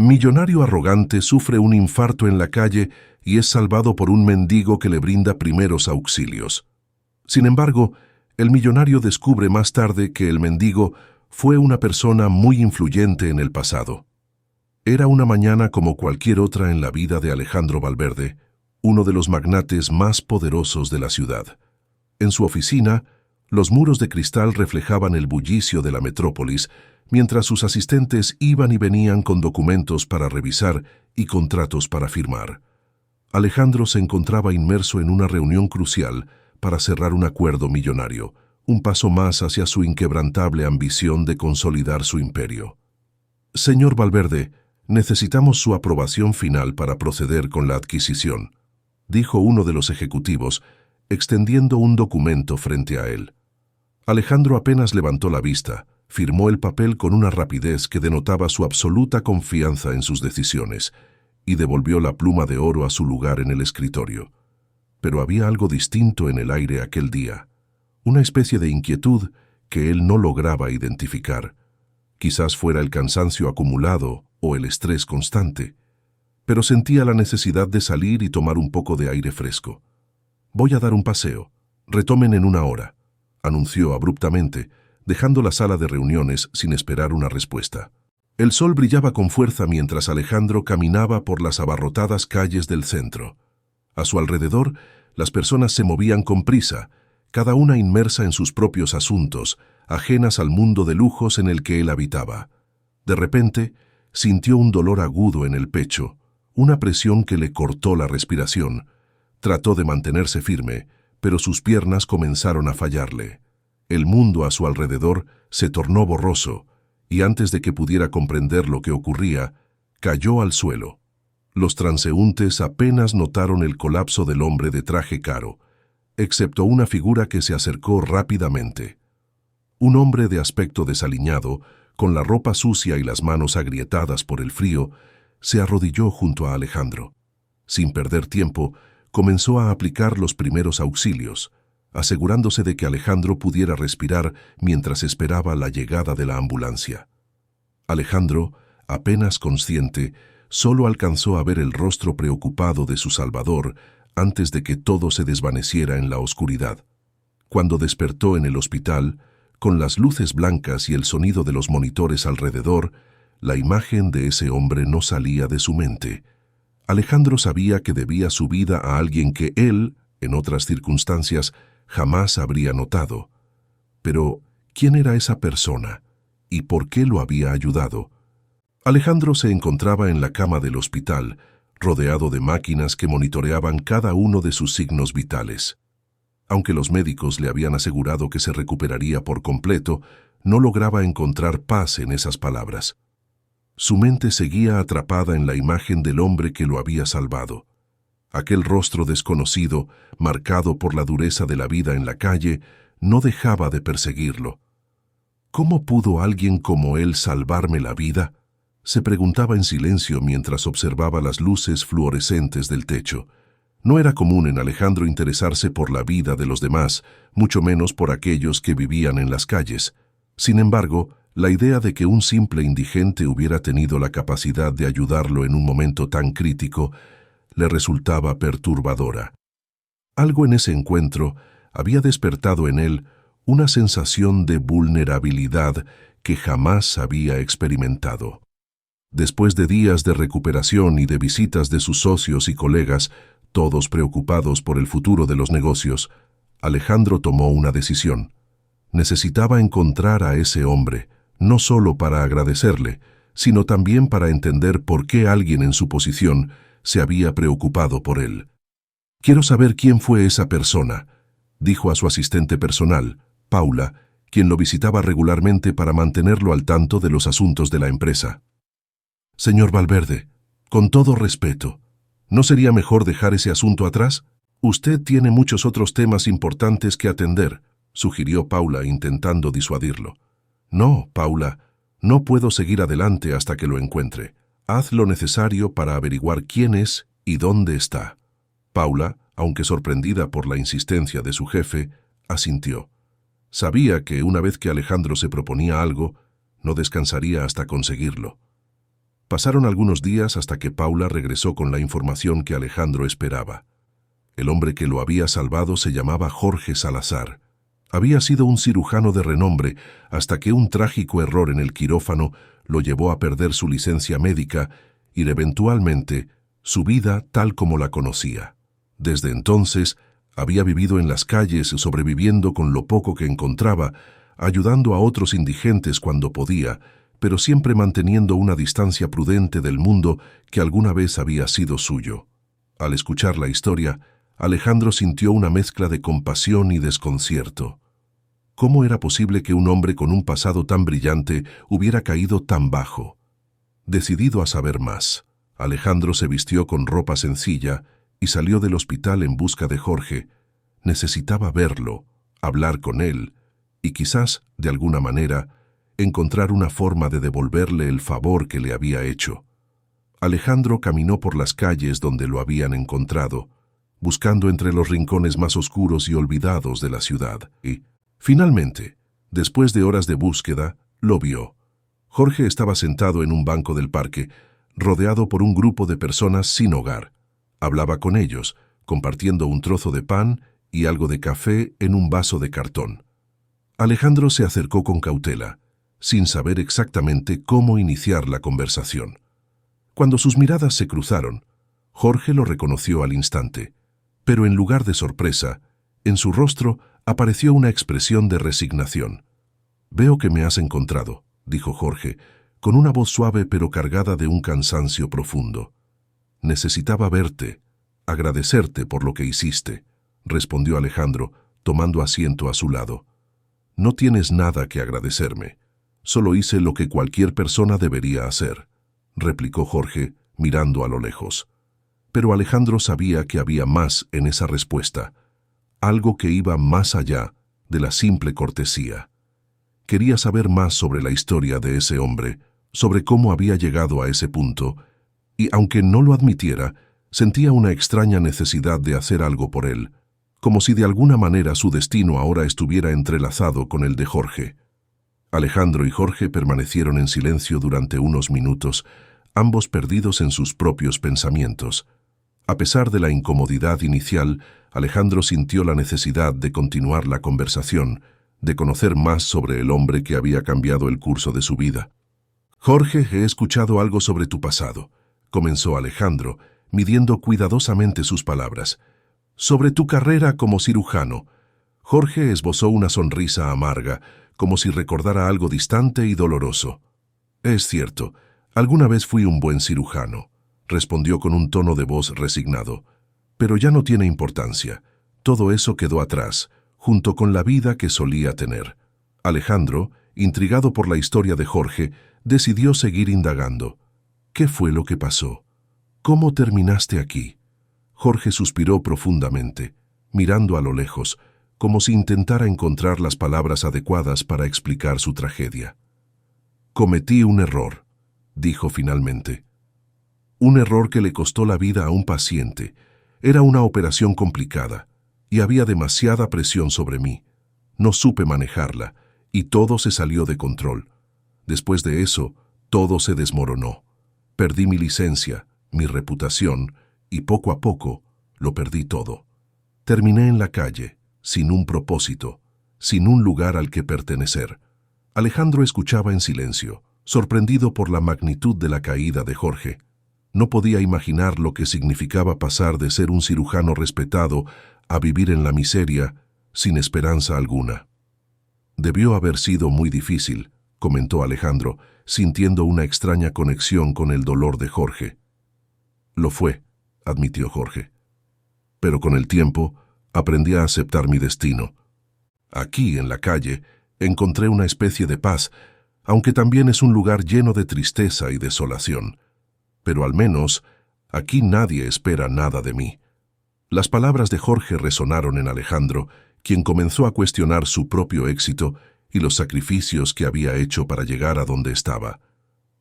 Millonario arrogante sufre un infarto en la calle y es salvado por un mendigo que le brinda primeros auxilios. Sin embargo, el millonario descubre más tarde que el mendigo fue una persona muy influyente en el pasado. Era una mañana como cualquier otra en la vida de Alejandro Valverde, uno de los magnates más poderosos de la ciudad. En su oficina, los muros de cristal reflejaban el bullicio de la metrópolis, mientras sus asistentes iban y venían con documentos para revisar y contratos para firmar. Alejandro se encontraba inmerso en una reunión crucial para cerrar un acuerdo millonario, un paso más hacia su inquebrantable ambición de consolidar su imperio. Señor Valverde, necesitamos su aprobación final para proceder con la adquisición, dijo uno de los ejecutivos, extendiendo un documento frente a él. Alejandro apenas levantó la vista, firmó el papel con una rapidez que denotaba su absoluta confianza en sus decisiones y devolvió la pluma de oro a su lugar en el escritorio. Pero había algo distinto en el aire aquel día, una especie de inquietud que él no lograba identificar. Quizás fuera el cansancio acumulado o el estrés constante, pero sentía la necesidad de salir y tomar un poco de aire fresco. «Voy a dar un paseo. Retomen en 1 hora», anunció abruptamente, dejando la sala de reuniones sin esperar una respuesta. El sol brillaba con fuerza mientras Alejandro caminaba por las abarrotadas calles del centro. A su alrededor, las personas se movían con prisa, cada una inmersa en sus propios asuntos, ajenas al mundo de lujos en el que él habitaba. De repente, sintió un dolor agudo en el pecho, una presión que le cortó la respiración. Trató de mantenerse firme, pero sus piernas comenzaron a fallarle. El mundo a su alrededor se tornó borroso, y antes de que pudiera comprender lo que ocurría, cayó al suelo. Los transeúntes apenas notaron el colapso del hombre de traje caro, excepto una figura que se acercó rápidamente. Un hombre de aspecto desaliñado, con la ropa sucia y las manos agrietadas por el frío, se arrodilló junto a Alejandro. Sin perder tiempo, comenzó a aplicar los primeros auxilios, asegurándose de que Alejandro pudiera respirar mientras esperaba la llegada de la ambulancia. Alejandro, apenas consciente, solo alcanzó a ver el rostro preocupado de su salvador antes de que todo se desvaneciera en la oscuridad. Cuando despertó en el hospital, con las luces blancas y el sonido de los monitores alrededor, la imagen de ese hombre no salía de su mente. Alejandro sabía que debía su vida a alguien que él, en otras circunstancias, jamás habría notado. Pero, ¿quién era esa persona? ¿Y por qué lo había ayudado? Alejandro se encontraba en la cama del hospital, rodeado de máquinas que monitoreaban cada uno de sus signos vitales. Aunque los médicos le habían asegurado que se recuperaría por completo, no lograba encontrar paz en esas palabras. Su mente seguía atrapada en la imagen del hombre que lo había salvado. Aquel rostro desconocido, marcado por la dureza de la vida en la calle, no dejaba de perseguirlo. ¿Cómo pudo alguien como él salvarme la vida?, se preguntaba en silencio mientras observaba las luces fluorescentes del techo. No era común en Alejandro interesarse por la vida de los demás, mucho menos por aquellos que vivían en las calles. Sin embargo, la idea de que un simple indigente hubiera tenido la capacidad de ayudarlo en un momento tan crítico le resultaba perturbadora. Algo en ese encuentro había despertado en él una sensación de vulnerabilidad que jamás había experimentado. Después de días de recuperación y de visitas de sus socios y colegas, todos preocupados por el futuro de los negocios, Alejandro tomó una decisión. Necesitaba encontrar a ese hombre, no solo para agradecerle, sino también para entender por qué alguien en su posición se había preocupado por él. «Quiero saber quién fue esa persona», dijo a su asistente personal, Paula, quien lo visitaba regularmente para mantenerlo al tanto de los asuntos de la empresa. «Señor Valverde, con todo respeto, ¿no sería mejor dejar ese asunto atrás? Usted tiene muchos otros temas importantes que atender», sugirió Paula intentando disuadirlo. «No, Paula, no puedo seguir adelante hasta que lo encuentre. Haz lo necesario para averiguar quién es y dónde está». Paula, aunque sorprendida por la insistencia de su jefe, asintió. Sabía que una vez que Alejandro se proponía algo, no descansaría hasta conseguirlo. Pasaron algunos días hasta que Paula regresó con la información que Alejandro esperaba. El hombre que lo había salvado se llamaba Jorge Salazar. Había sido un cirujano de renombre hasta que un trágico error en el quirófano lo llevó a perder su licencia médica y, eventualmente, su vida tal como la conocía. Desde entonces, había vivido en las calles sobreviviendo con lo poco que encontraba, ayudando a otros indigentes cuando podía, pero siempre manteniendo una distancia prudente del mundo que alguna vez había sido suyo. Al escuchar la historia, Alejandro sintió una mezcla de compasión y desconcierto. ¿Cómo era posible que un hombre con un pasado tan brillante hubiera caído tan bajo? Decidido a saber más, Alejandro se vistió con ropa sencilla y salió del hospital en busca de Jorge. Necesitaba verlo, hablar con él y quizás, de alguna manera, encontrar una forma de devolverle el favor que le había hecho. Alejandro caminó por las calles donde lo habían encontrado, buscando entre los rincones más oscuros y olvidados de la ciudad. Y, finalmente, después de horas de búsqueda, lo vio. Jorge estaba sentado en un banco del parque, rodeado por un grupo de personas sin hogar. Hablaba con ellos, compartiendo un trozo de pan y algo de café en un vaso de cartón. Alejandro se acercó con cautela, sin saber exactamente cómo iniciar la conversación. Cuando sus miradas se cruzaron, Jorge lo reconoció al instante, pero en lugar de sorpresa, en su rostro apareció una expresión de resignación. «Veo que me has encontrado», dijo Jorge, con una voz suave pero cargada de un cansancio profundo. «Necesitaba verte, agradecerte por lo que hiciste», respondió Alejandro, tomando asiento a su lado. «No tienes nada que agradecerme. Solo hice lo que cualquier persona debería hacer», replicó Jorge, mirando a lo lejos. Pero Alejandro sabía que había más en esa respuesta, algo que iba más allá de la simple cortesía. Quería saber más sobre la historia de ese hombre, sobre cómo había llegado a ese punto, y aunque no lo admitiera, sentía una extraña necesidad de hacer algo por él, como si de alguna manera su destino ahora estuviera entrelazado con el de Jorge. Alejandro y Jorge permanecieron en silencio durante unos minutos, ambos perdidos en sus propios pensamientos. A pesar de la incomodidad inicial, Alejandro sintió la necesidad de continuar la conversación, de conocer más sobre el hombre que había cambiado el curso de su vida. «Jorge, he escuchado algo sobre tu pasado», comenzó Alejandro, midiendo cuidadosamente sus palabras. «Sobre tu carrera como cirujano». Jorge esbozó una sonrisa amarga, como si recordara algo distante y doloroso. «Es cierto, alguna vez fui un buen cirujano», respondió con un tono de voz resignado. «Pero ya no tiene importancia. Todo eso quedó atrás, junto con la vida que solía tener». Alejandro, intrigado por la historia de Jorge, decidió seguir indagando. «¿Qué fue lo que pasó? ¿Cómo terminaste aquí?» Jorge suspiró profundamente, mirando a lo lejos, como si intentara encontrar las palabras adecuadas para explicar su tragedia. «Cometí un error», dijo finalmente. «Un error que le costó la vida a un paciente. Era una operación complicada, y había demasiada presión sobre mí. No supe manejarla, y todo se salió de control. Después de eso, todo se desmoronó. Perdí mi licencia, mi reputación, y poco a poco lo perdí todo. Terminé en la calle, sin un propósito, sin un lugar al que pertenecer». Alejandro escuchaba en silencio, sorprendido por la magnitud de la caída de Jorge. No podía imaginar lo que significaba pasar de ser un cirujano respetado a vivir en la miseria, sin esperanza alguna. «Debió haber sido muy difícil», comentó Alejandro, sintiendo una extraña conexión con el dolor de Jorge. «Lo fue», admitió Jorge. «Pero con el tiempo aprendí a aceptar mi destino. Aquí, en la calle, encontré una especie de paz, aunque también es un lugar lleno de tristeza y desolación. Pero al menos, aquí nadie espera nada de mí». Las palabras de Jorge resonaron en Alejandro, quien comenzó a cuestionar su propio éxito y los sacrificios que había hecho para llegar a donde estaba.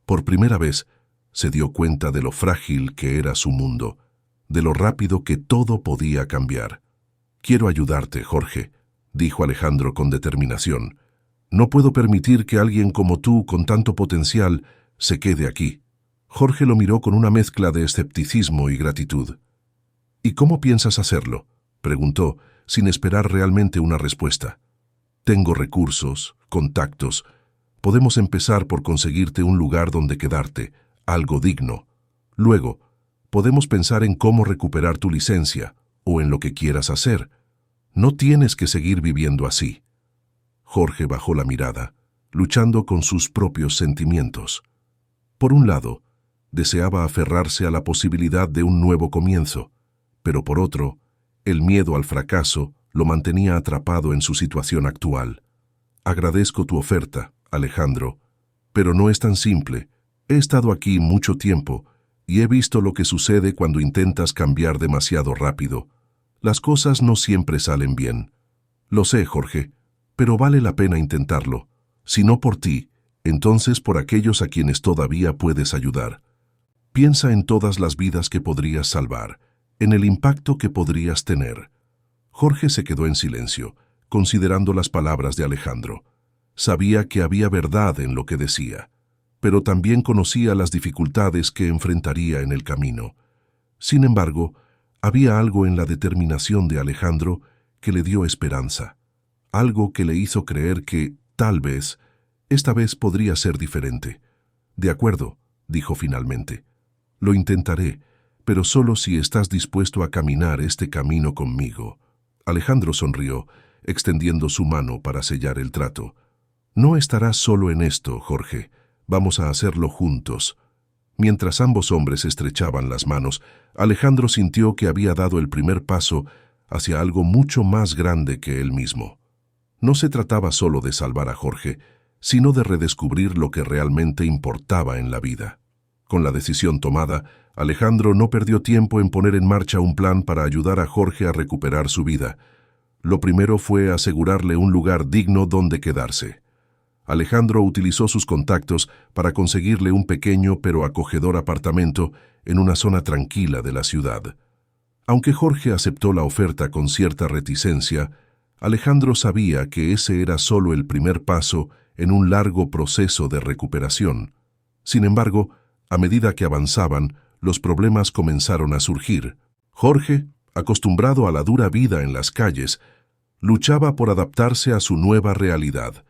Por primera vez, se dio cuenta de lo frágil que era su mundo, de lo rápido que todo podía cambiar. «Quiero ayudarte, Jorge», dijo Alejandro con determinación. «No puedo permitir que alguien como tú, con tanto potencial, se quede aquí. Jorge lo miró con una mezcla de escepticismo y gratitud. ¿Y cómo piensas hacerlo?, preguntó, sin esperar realmente una respuesta. Tengo recursos, contactos. Podemos empezar por conseguirte un lugar donde quedarte, algo digno. Luego, podemos pensar en cómo recuperar tu licencia o en lo que quieras hacer. No tienes que seguir viviendo así. Jorge bajó la mirada, luchando con sus propios sentimientos. Por un lado, deseaba aferrarse a la posibilidad de un nuevo comienzo, pero por otro, el miedo al fracaso lo mantenía atrapado en su situación actual. Agradezco tu oferta, Alejandro, pero no es tan simple. He estado aquí mucho tiempo y he visto lo que sucede cuando intentas cambiar demasiado rápido. Las cosas no siempre salen bien. Lo sé, Jorge, pero vale la pena intentarlo. Si no por ti, entonces por aquellos a quienes todavía puedes ayudar. Piensa en todas las vidas que podrías salvar, en el impacto que podrías tener. Jorge se quedó en silencio, considerando las palabras de Alejandro. Sabía que había verdad en lo que decía, pero también conocía las dificultades que enfrentaría en el camino. Sin embargo, había algo en la determinación de Alejandro que le dio esperanza, algo que le hizo creer que, tal vez, esta vez podría ser diferente. De acuerdo, dijo finalmente. Lo intentaré, pero solo si estás dispuesto a caminar este camino conmigo. Alejandro sonrió, extendiendo su mano para sellar el trato. No estarás solo en esto, Jorge. Vamos a hacerlo juntos. Mientras ambos hombres estrechaban las manos, Alejandro sintió que había dado el primer paso hacia algo mucho más grande que él mismo. No se trataba solo de salvar a Jorge, sino de redescubrir lo que realmente importaba en la vida. Con la decisión tomada, Alejandro no perdió tiempo en poner en marcha un plan para ayudar a Jorge a recuperar su vida. Lo primero fue asegurarle un lugar digno donde quedarse. Alejandro utilizó sus contactos para conseguirle un pequeño pero acogedor apartamento en una zona tranquila de la ciudad. Aunque Jorge aceptó la oferta con cierta reticencia, Alejandro sabía que ese era solo el primer paso en un largo proceso de recuperación. Sin embargo, a medida que avanzaban, los problemas comenzaron a surgir. Jorge, acostumbrado a la dura vida en las calles, luchaba por adaptarse a su nueva realidad.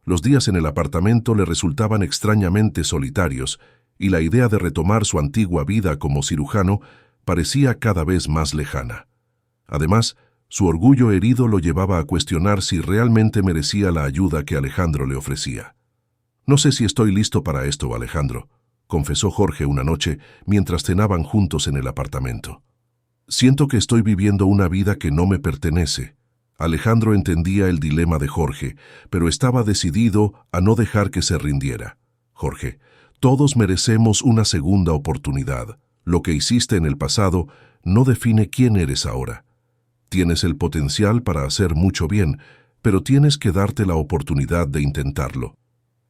Los días en el apartamento le resultaban extrañamente solitarios y la idea de retomar su antigua vida como cirujano parecía cada vez más lejana. Además, su orgullo herido lo llevaba a cuestionar si realmente merecía la ayuda que Alejandro le ofrecía. «No sé si estoy listo para esto, Alejandro», confesó Jorge una noche mientras cenaban juntos en el apartamento. «Siento que estoy viviendo una vida que no me pertenece». Alejandro entendía el dilema de Jorge, pero estaba decidido a no dejar que se rindiera. «Jorge, todos merecemos una segunda oportunidad. Lo que hiciste en el pasado no define quién eres ahora. Tienes el potencial para hacer mucho bien, pero tienes que darte la oportunidad de intentarlo».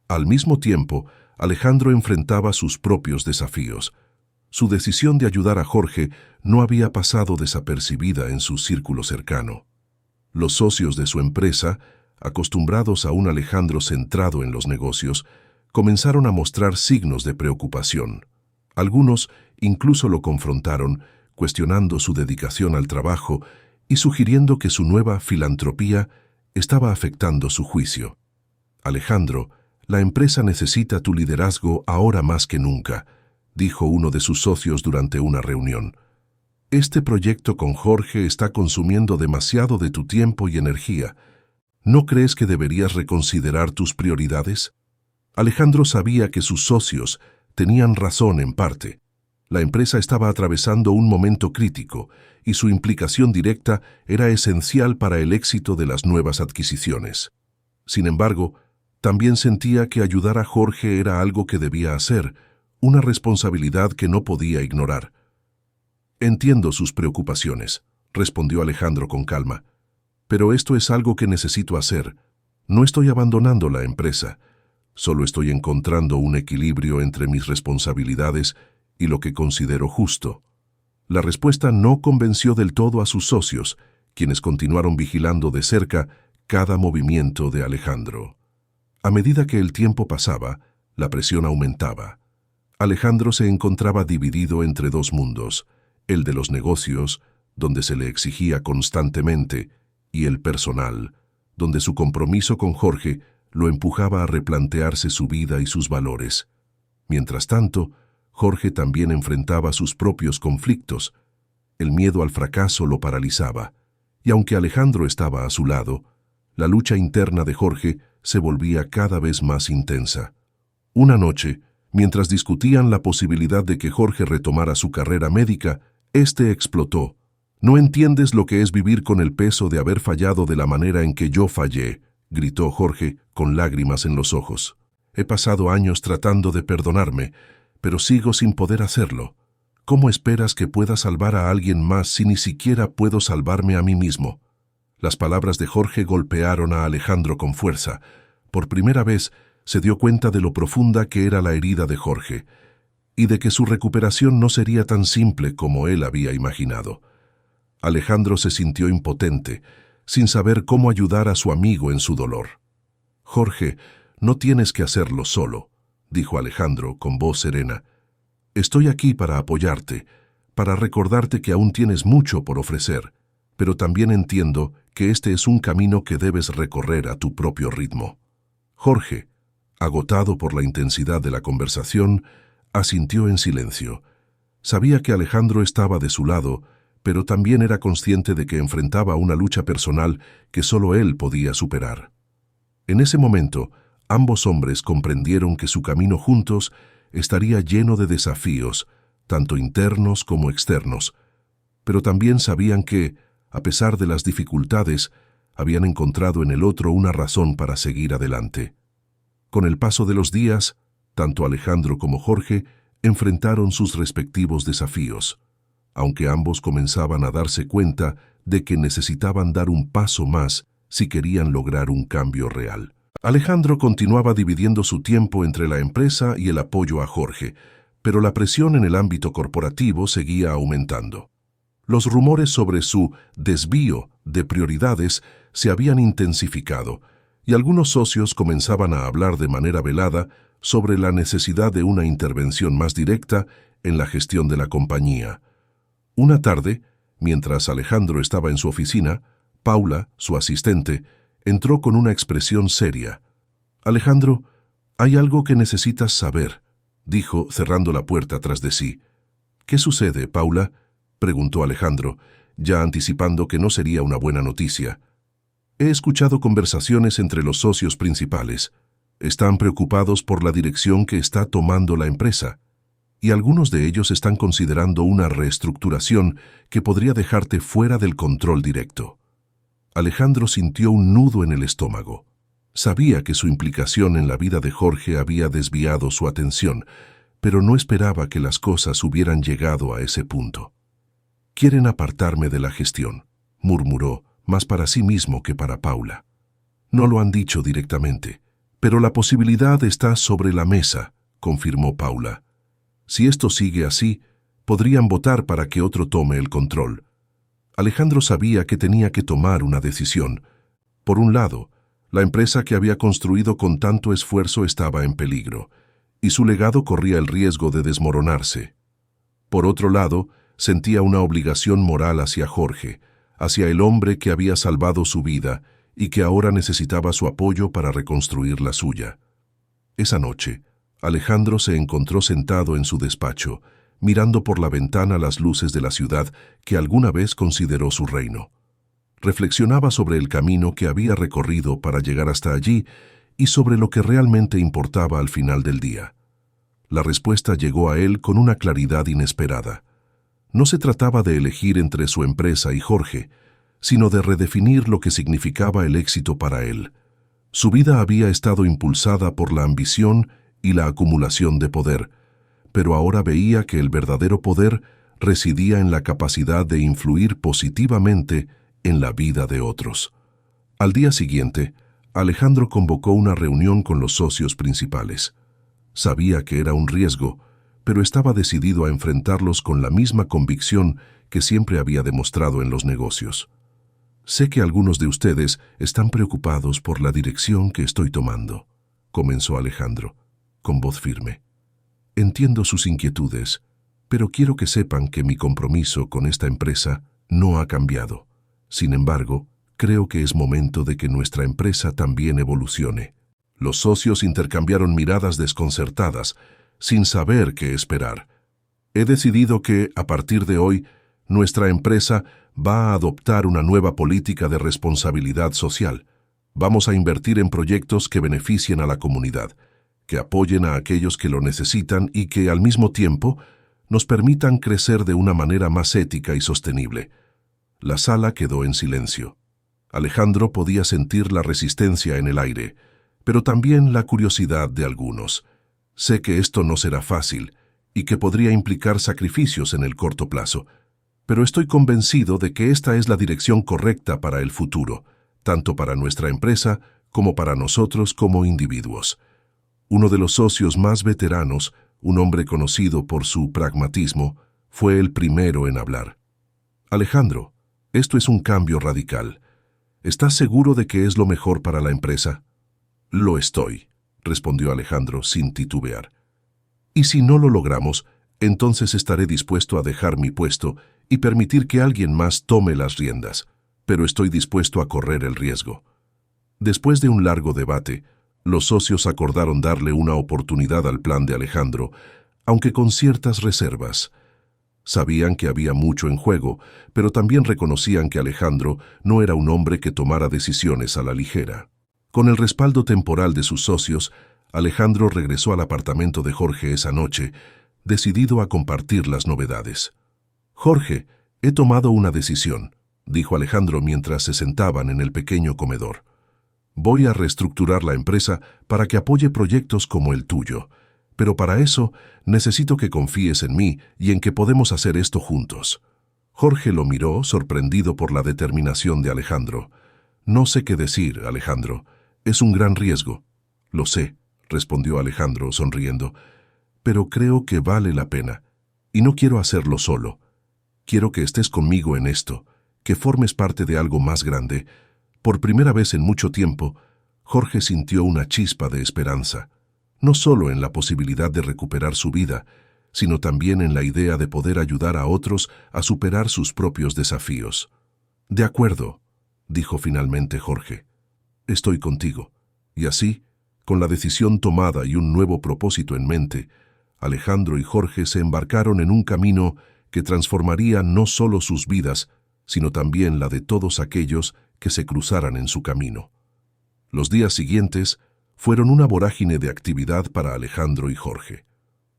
Al mismo tiempo, Alejandro enfrentaba sus propios desafíos. Su decisión de ayudar a Jorge no había pasado desapercibida en su círculo cercano. Los socios de su empresa, acostumbrados a un Alejandro centrado en los negocios, comenzaron a mostrar signos de preocupación. Algunos incluso lo confrontaron, cuestionando su dedicación al trabajo y sugiriendo que su nueva filantropía estaba afectando su juicio. «Alejandro, la empresa necesita tu liderazgo ahora más que nunca», dijo uno de sus socios durante una reunión. «Este proyecto con Jorge está consumiendo demasiado de tu tiempo y energía. ¿No crees que deberías reconsiderar tus prioridades?» Alejandro sabía que sus socios tenían razón en parte. La empresa estaba atravesando un momento crítico y su implicación directa era esencial para el éxito de las nuevas adquisiciones. Sin embargo, también sentía que ayudar a Jorge era algo que debía hacer, una responsabilidad que no podía ignorar. «Entiendo sus preocupaciones», respondió Alejandro con calma, «pero esto es algo que necesito hacer. No estoy abandonando la empresa, solo estoy encontrando un equilibrio entre mis responsabilidades y lo que considero justo». La respuesta no convenció del todo a sus socios, quienes continuaron vigilando de cerca cada movimiento de Alejandro. A medida que el tiempo pasaba, la presión aumentaba. Alejandro se encontraba dividido entre dos mundos, el de los negocios, donde se le exigía constantemente, y el personal, donde su compromiso con Jorge lo empujaba a replantearse su vida y sus valores. Mientras tanto, Jorge también enfrentaba sus propios conflictos. El miedo al fracaso lo paralizaba, y aunque Alejandro estaba a su lado, la lucha interna de Jorge se volvía cada vez más intensa. Una noche, mientras discutían la posibilidad de que Jorge retomara su carrera médica, este explotó. «No entiendes lo que es vivir con el peso de haber fallado de la manera en que yo fallé», gritó Jorge con lágrimas en los ojos. «He pasado años tratando de perdonarme, pero sigo sin poder hacerlo. ¿Cómo esperas que pueda salvar a alguien más si ni siquiera puedo salvarme a mí mismo?» Las palabras de Jorge golpearon a Alejandro con fuerza. Por primera vez se dio cuenta de lo profunda que era la herida de Jorge, y de que su recuperación no sería tan simple como él había imaginado. Alejandro se sintió impotente, sin saber cómo ayudar a su amigo en su dolor. «Jorge, no tienes que hacerlo solo», dijo Alejandro con voz serena. «Estoy aquí para apoyarte, para recordarte que aún tienes mucho por ofrecer, pero también entiendo que este es un camino que debes recorrer a tu propio ritmo». Jorge, agotado por la intensidad de la conversación, asintió en silencio. Sabía que Alejandro estaba de su lado, pero también era consciente de que enfrentaba una lucha personal que solo él podía superar. En ese momento, ambos hombres comprendieron que su camino juntos estaría lleno de desafíos, tanto internos como externos, pero también sabían que, a pesar de las dificultades, habían encontrado en el otro una razón para seguir adelante. Con el paso de los días, tanto Alejandro como Jorge enfrentaron sus respectivos desafíos, aunque ambos comenzaban a darse cuenta de que necesitaban dar un paso más si querían lograr un cambio real. Alejandro continuaba dividiendo su tiempo entre la empresa y el apoyo a Jorge, pero la presión en el ámbito corporativo seguía aumentando. Los rumores sobre su desvío de prioridades se habían intensificado, y algunos socios comenzaban a hablar de manera velada sobre la necesidad de una intervención más directa en la gestión de la compañía. Una tarde, mientras Alejandro estaba en su oficina, Paula, su asistente, entró con una expresión seria. «Alejandro, hay algo que necesitas saber», dijo, cerrando la puerta tras de sí. «¿Qué sucede, Paula?», preguntó Alejandro, ya anticipando que no sería una buena noticia. «He escuchado conversaciones entre los socios principales. Están preocupados por la dirección que está tomando la empresa, y algunos de ellos están considerando una reestructuración que podría dejarte fuera del control directo». Alejandro sintió un nudo en el estómago. Sabía que su implicación en la vida de Jorge había desviado su atención, pero no esperaba que las cosas hubieran llegado a ese punto. «Quieren apartarme de la gestión», murmuró, más para sí mismo que para Paula. «No lo han dicho directamente, pero la posibilidad está sobre la mesa», confirmó Paula. «Si esto sigue así, podrían votar para que otro tome el control». Alejandro sabía que tenía que tomar una decisión. Por un lado, la empresa que había construido con tanto esfuerzo estaba en peligro, y su legado corría el riesgo de desmoronarse. Por otro lado, sentía una obligación moral hacia Jorge, hacia el hombre que había salvado su vida y que ahora necesitaba su apoyo para reconstruir la suya. Esa noche, Alejandro se encontró sentado en su despacho, mirando por la ventana las luces de la ciudad que alguna vez consideró su reino. Reflexionaba sobre el camino que había recorrido para llegar hasta allí y sobre lo que realmente importaba al final del día. La respuesta llegó a él con una claridad inesperada. No se trataba de elegir entre su empresa y Jorge, sino de redefinir lo que significaba el éxito para él. Su vida había estado impulsada por la ambición y la acumulación de poder, pero ahora veía que el verdadero poder residía en la capacidad de influir positivamente en la vida de otros. Al día siguiente, Alejandro convocó una reunión con los socios principales. Sabía que era un riesgo, pero estaba decidido a enfrentarlos con la misma convicción que siempre había demostrado en los negocios. «Sé que algunos de ustedes están preocupados por la dirección que estoy tomando», comenzó Alejandro, con voz firme. Entiendo sus inquietudes, pero quiero que sepan que mi compromiso con esta empresa no ha cambiado. Sin embargo, creo que es momento de que nuestra empresa también evolucione. Los socios intercambiaron miradas desconcertadas, sin saber qué esperar. He decidido que, a partir de hoy, nuestra empresa va a adoptar una nueva política de responsabilidad social. Vamos a invertir en proyectos que beneficien a la comunidad, que apoyen a aquellos que lo necesitan y que, al mismo tiempo, nos permitan crecer de una manera más ética y sostenible. La sala quedó en silencio. Alejandro podía sentir la resistencia en el aire, pero también la curiosidad de algunos. Sé que esto no será fácil y que podría implicar sacrificios en el corto plazo, pero estoy convencido de que esta es la dirección correcta para el futuro, tanto para nuestra empresa como para nosotros como individuos. Uno de los socios más veteranos, un hombre conocido por su pragmatismo, fue el primero en hablar. Alejandro, esto es un cambio radical. ¿Estás seguro de que es lo mejor para la empresa? Lo estoy, respondió Alejandro sin titubear. Y si no lo logramos, entonces estaré dispuesto a dejar mi puesto y permitir que alguien más tome las riendas, pero estoy dispuesto a correr el riesgo. Después de un largo debate, los socios acordaron darle una oportunidad al plan de Alejandro, aunque con ciertas reservas. Sabían que había mucho en juego, pero también reconocían que Alejandro no era un hombre que tomara decisiones a la ligera. Con el respaldo temporal de sus socios, Alejandro regresó al apartamento de Jorge esa noche, decidido a compartir las novedades. «Jorge, he tomado una decisión», dijo Alejandro mientras se sentaban en el pequeño comedor. «Voy a reestructurar la empresa para que apoye proyectos como el tuyo, pero para eso necesito que confíes en mí y en que podemos hacer esto juntos». Jorge lo miró, sorprendido por la determinación de Alejandro. «No sé qué decir, Alejandro. Es un gran riesgo». «Lo sé», respondió Alejandro sonriendo, «pero creo que vale la pena. Y no quiero hacerlo solo. Quiero que estés conmigo en esto, que formes parte de algo más grande». Por primera vez en mucho tiempo, Jorge sintió una chispa de esperanza, no solo en la posibilidad de recuperar su vida, sino también en la idea de poder ayudar a otros a superar sus propios desafíos. «De acuerdo», dijo finalmente Jorge. «Estoy contigo». Y así, con la decisión tomada y un nuevo propósito en mente, Alejandro y Jorge se embarcaron en un camino que transformaría no solo sus vidas, sino también la de todos aquellos que se cruzaran en su camino. Los días siguientes fueron una vorágine de actividad para Alejandro y Jorge.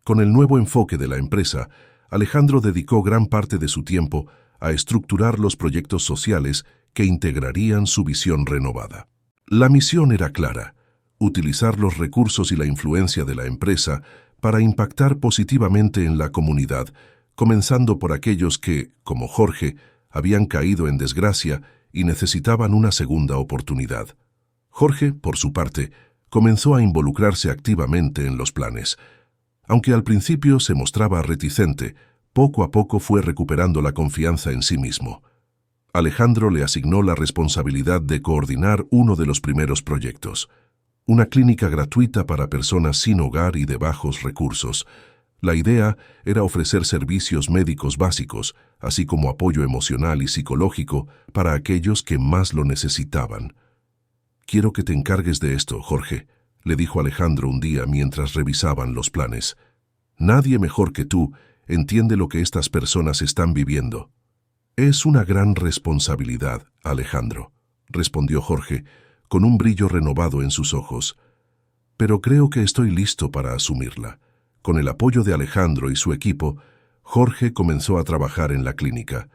Con el nuevo enfoque de la empresa, Alejandro dedicó gran parte de su tiempo a estructurar los proyectos sociales que integrarían su visión renovada. La misión era clara: utilizar los recursos y la influencia de la empresa para impactar positivamente en la comunidad, comenzando por aquellos que, como Jorge, habían caído en desgracia y necesitaban una segunda oportunidad. Jorge, por su parte, comenzó a involucrarse activamente en los planes. Aunque al principio se mostraba reticente, poco a poco fue recuperando la confianza en sí mismo. Alejandro le asignó la responsabilidad de coordinar uno de los primeros proyectos, una clínica gratuita para personas sin hogar y de bajos recursos. La idea era ofrecer servicios médicos básicos, así como apoyo emocional y psicológico para aquellos que más lo necesitaban. «Quiero que te encargues de esto, Jorge», le dijo Alejandro un día mientras revisaban los planes. «Nadie mejor que tú entiende lo que estas personas están viviendo». «Es una gran responsabilidad, Alejandro», respondió Jorge, con un brillo renovado en sus ojos. «Pero creo que estoy listo para asumirla». Con el apoyo de Alejandro y su equipo, Jorge comenzó a trabajar en la clínica.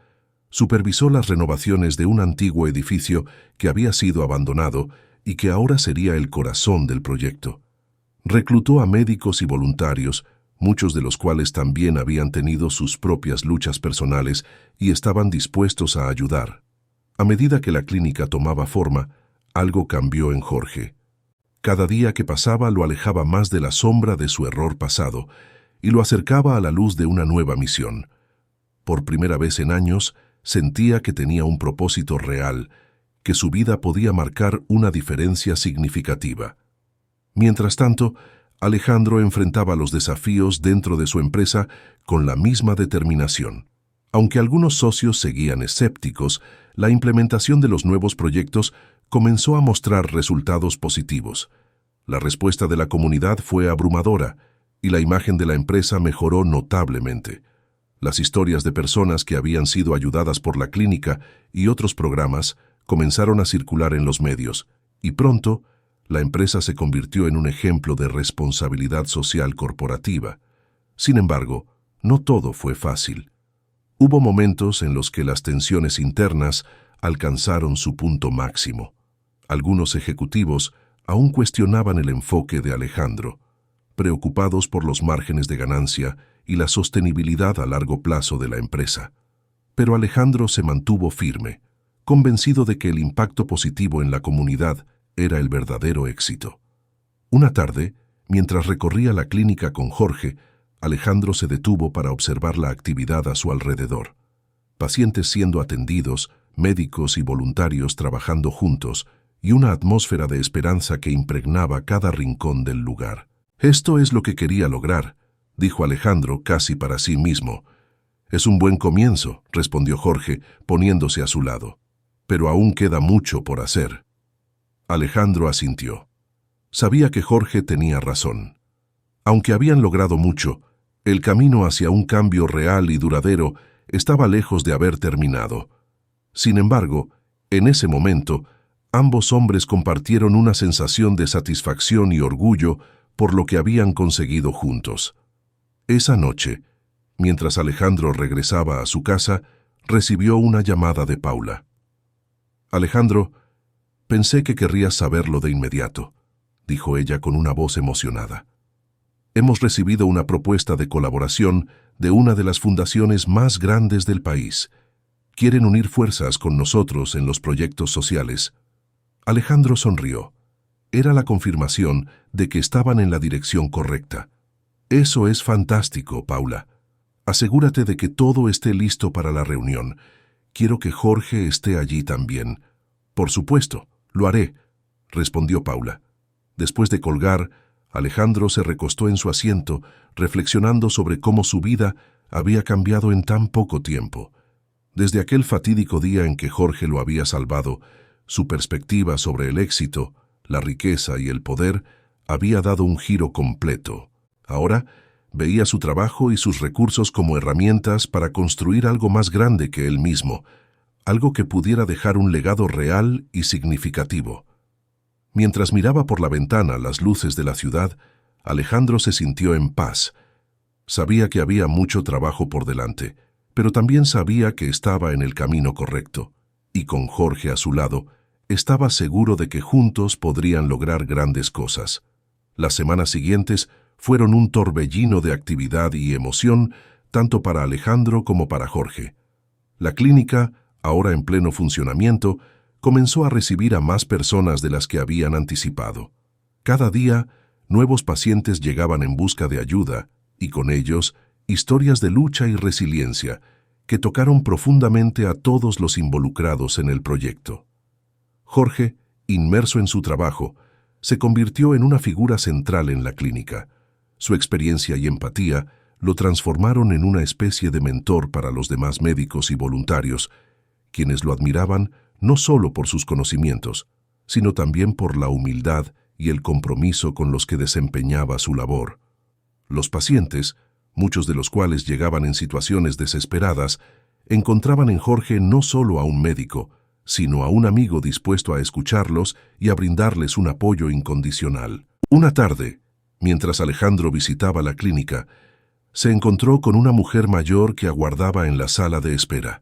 Supervisó las renovaciones de un antiguo edificio que había sido abandonado y que ahora sería el corazón del proyecto. Reclutó a médicos y voluntarios, muchos de los cuales también habían tenido sus propias luchas personales y estaban dispuestos a ayudar. A medida que la clínica tomaba forma, algo cambió en Jorge. Cada día que pasaba lo alejaba más de la sombra de su error pasado y lo acercaba a la luz de una nueva misión. Por primera vez en años, sentía que tenía un propósito real, que su vida podía marcar una diferencia significativa. Mientras tanto, Alejandro enfrentaba los desafíos dentro de su empresa con la misma determinación. Aunque algunos socios seguían escépticos, la implementación de los nuevos proyectos comenzó a mostrar resultados positivos. La respuesta de la comunidad fue abrumadora y la imagen de la empresa mejoró notablemente. Las historias de personas que habían sido ayudadas por la clínica y otros programas comenzaron a circular en los medios, y pronto la empresa se convirtió en un ejemplo de responsabilidad social corporativa. Sin embargo, no todo fue fácil. Hubo momentos en los que las tensiones internas alcanzaron su punto máximo. Algunos ejecutivos aún cuestionaban el enfoque de Alejandro, preocupados por los márgenes de ganancia y la sostenibilidad a largo plazo de la empresa. Pero Alejandro se mantuvo firme, convencido de que el impacto positivo en la comunidad era el verdadero éxito. Una tarde, mientras recorría la clínica con Jorge, Alejandro se detuvo para observar la actividad a su alrededor. Pacientes siendo atendidos, médicos y voluntarios trabajando juntos, y una atmósfera de esperanza que impregnaba cada rincón del lugar. «Esto es lo que quería lograr», dijo Alejandro casi para sí mismo. «Es un buen comienzo», respondió Jorge, poniéndose a su lado. «Pero aún queda mucho por hacer». Alejandro asintió. Sabía que Jorge tenía razón. Aunque habían logrado mucho, el camino hacia un cambio real y duradero estaba lejos de haber terminado. Sin embargo, en ese momento, ambos hombres compartieron una sensación de satisfacción y orgullo por lo que habían conseguido juntos. Esa noche, mientras Alejandro regresaba a su casa, recibió una llamada de Paula. «Alejandro, pensé que querrías saberlo de inmediato», dijo ella con una voz emocionada. «Hemos recibido una propuesta de colaboración de una de las fundaciones más grandes del país. Quieren unir fuerzas con nosotros en los proyectos sociales». Alejandro sonrió. Era la confirmación de que estaban en la dirección correcta. «Eso es fantástico, Paula. Asegúrate de que todo esté listo para la reunión. Quiero que Jorge esté allí también». «Por supuesto, lo haré», respondió Paula. Después de colgar, Alejandro se recostó en su asiento, reflexionando sobre cómo su vida había cambiado en tan poco tiempo. Desde aquel fatídico día en que Jorge lo había salvado, su perspectiva sobre el éxito, la riqueza y el poder había dado un giro completo. Ahora veía su trabajo y sus recursos como herramientas para construir algo más grande que él mismo, algo que pudiera dejar un legado real y significativo. Mientras miraba por la ventana las luces de la ciudad, Alejandro se sintió en paz. Sabía que había mucho trabajo por delante, pero también sabía que estaba en el camino correcto, y con Jorge a su lado, estaba seguro de que juntos podrían lograr grandes cosas. Las semanas siguientes fueron un torbellino de actividad y emoción, tanto para Alejandro como para Jorge. La clínica, ahora en pleno funcionamiento, comenzó a recibir a más personas de las que habían anticipado. Cada día, nuevos pacientes llegaban en busca de ayuda, y con ellos, historias de lucha y resiliencia, que tocaron profundamente a todos los involucrados en el proyecto. Jorge, inmerso en su trabajo, se convirtió en una figura central en la clínica. Su experiencia y empatía lo transformaron en una especie de mentor para los demás médicos y voluntarios, quienes lo admiraban no solo por sus conocimientos, sino también por la humildad y el compromiso con los que desempeñaba su labor. Los pacientes, muchos de los cuales llegaban en situaciones desesperadas, encontraban en Jorge no solo a un médico, sino a un amigo dispuesto a escucharlos y a brindarles un apoyo incondicional. Una tarde, mientras Alejandro visitaba la clínica, se encontró con una mujer mayor que aguardaba en la sala de espera.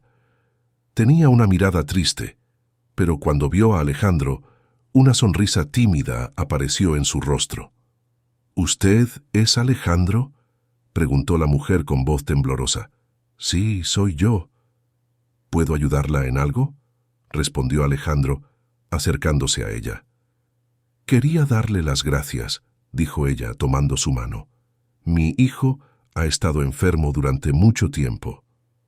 Tenía una mirada triste, pero cuando vio a Alejandro, una sonrisa tímida apareció en su rostro. «¿Usted es Alejandro?», preguntó la mujer con voz temblorosa. «Sí, soy yo». «¿Puedo ayudarla en algo?», respondió Alejandro, acercándose a ella. «Quería darle las gracias», dijo ella, tomando su mano. «Mi hijo ha estado enfermo durante mucho tiempo,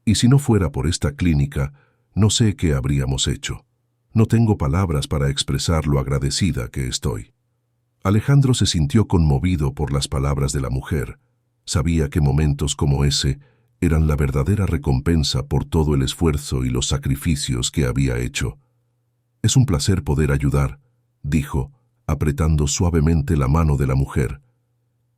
y si no fuera por esta clínica, no sé qué habríamos hecho. No tengo palabras para expresar lo agradecida que estoy». Alejandro se sintió conmovido por las palabras de la mujer. Sabía que momentos como ese eran la verdadera recompensa por todo el esfuerzo y los sacrificios que había hecho. «Es un placer poder ayudar», dijo, apretando suavemente la mano de la mujer.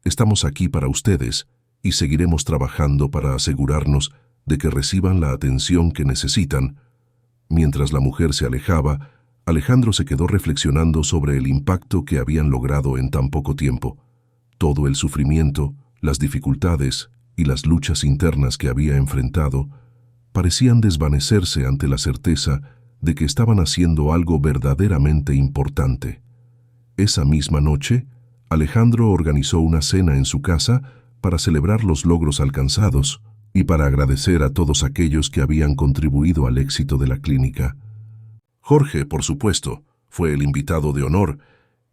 «Estamos aquí para ustedes y seguiremos trabajando para asegurarnos de que reciban la atención que necesitan». Mientras la mujer se alejaba, Alejandro se quedó reflexionando sobre el impacto que habían logrado en tan poco tiempo. Todo el sufrimiento, las dificultades y las luchas internas que había enfrentado parecían desvanecerse ante la certeza de que estaban haciendo algo verdaderamente importante. Esa misma noche, Alejandro organizó una cena en su casa para celebrar los logros alcanzados y para agradecer a todos aquellos que habían contribuido al éxito de la clínica. Jorge, por supuesto, fue el invitado de honor,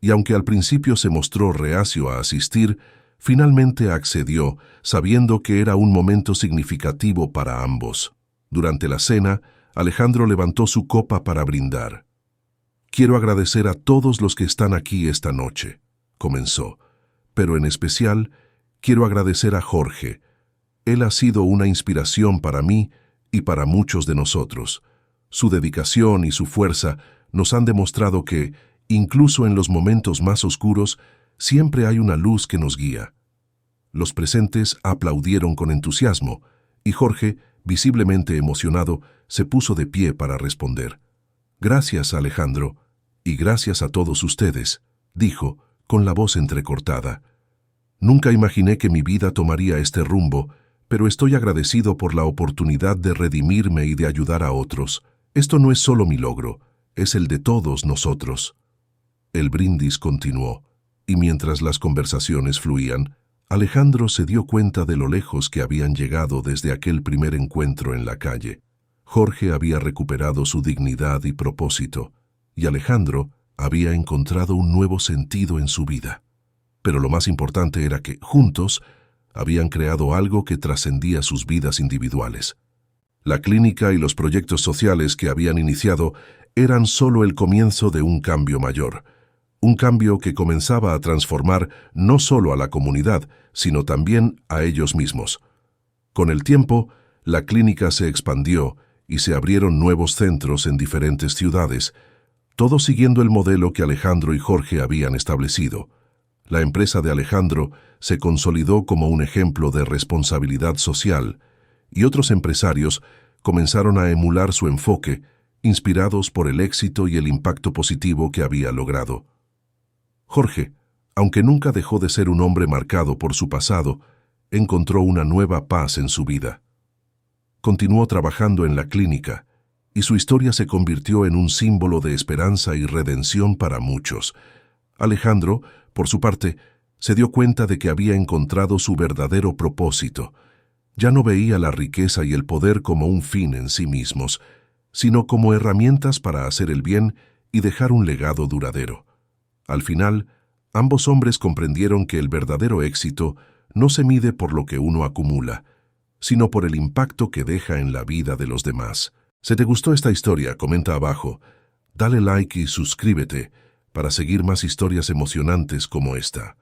y aunque al principio se mostró reacio a asistir, finalmente accedió, sabiendo que era un momento significativo para ambos. Durante la cena, Alejandro levantó su copa para brindar. «Quiero agradecer a todos los que están aquí esta noche», comenzó, «pero en especial quiero agradecer a Jorge. Él ha sido una inspiración para mí y para muchos de nosotros. Su dedicación y su fuerza nos han demostrado que, incluso en los momentos más oscuros, siempre hay una luz que nos guía». Los presentes aplaudieron con entusiasmo, y Jorge, visiblemente emocionado, se puso de pie para responder. «Gracias, Alejandro, y gracias a todos ustedes», dijo, con la voz entrecortada. «Nunca imaginé que mi vida tomaría este rumbo, pero estoy agradecido por la oportunidad de redimirme y de ayudar a otros. Esto no es solo mi logro, es el de todos nosotros». El brindis continuó, y mientras las conversaciones fluían, Alejandro se dio cuenta de lo lejos que habían llegado desde aquel primer encuentro en la calle. Jorge había recuperado su dignidad y propósito, y Alejandro había encontrado un nuevo sentido en su vida. Pero lo más importante era que, juntos, habían creado algo que trascendía sus vidas individuales. La clínica y los proyectos sociales que habían iniciado eran solo el comienzo de un cambio mayor. Un cambio que comenzaba a transformar no solo a la comunidad, sino también a ellos mismos. Con el tiempo, la clínica se expandió y se abrieron nuevos centros en diferentes ciudades, todo siguiendo el modelo que Alejandro y Jorge habían establecido. La empresa de Alejandro se consolidó como un ejemplo de responsabilidad social, y otros empresarios comenzaron a emular su enfoque, inspirados por el éxito y el impacto positivo que había logrado. Jorge, aunque nunca dejó de ser un hombre marcado por su pasado, encontró una nueva paz en su vida. Continuó trabajando en la clínica, y su historia se convirtió en un símbolo de esperanza y redención para muchos. Alejandro, por su parte, se dio cuenta de que había encontrado su verdadero propósito. Ya no veía la riqueza y el poder como un fin en sí mismos, sino como herramientas para hacer el bien y dejar un legado duradero. Al final, ambos hombres comprendieron que el verdadero éxito no se mide por lo que uno acumula, sino por el impacto que deja en la vida de los demás. Si te gustó esta historia, comenta abajo, dale like y suscríbete para seguir más historias emocionantes como esta.